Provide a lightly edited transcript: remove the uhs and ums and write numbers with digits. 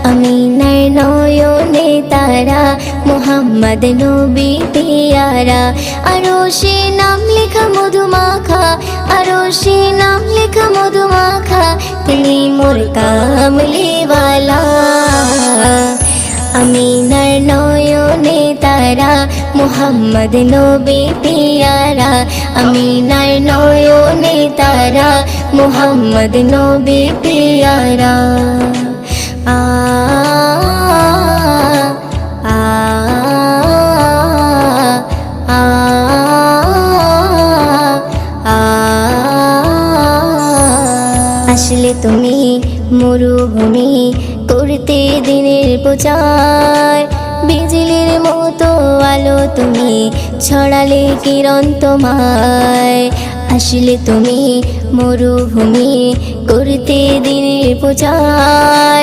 আমিনার নয়নে তারা, মুহাম্মদ নবী পিয়ারা। আরশে নাম লেখা মধুমাখা, আরশে নাম লেখা মধুমাখা, তিনি মোর কামলিওয়ালা। আমিনার নয়নে তারা, মুহাম্মদ নবী পিয়ারা। আমিনার নয়নে তারা, মুহাম্মদ নবী পিয়ারা। আ আ আ আ আসলে তুমি মরুভূমি করতে দিনের প্রচার, বিজলির মতো আলো তুমি ছড়ালে কিরণ তোমায়। আসলে তুমি মরুভূমি করতে দিনের প্রচার,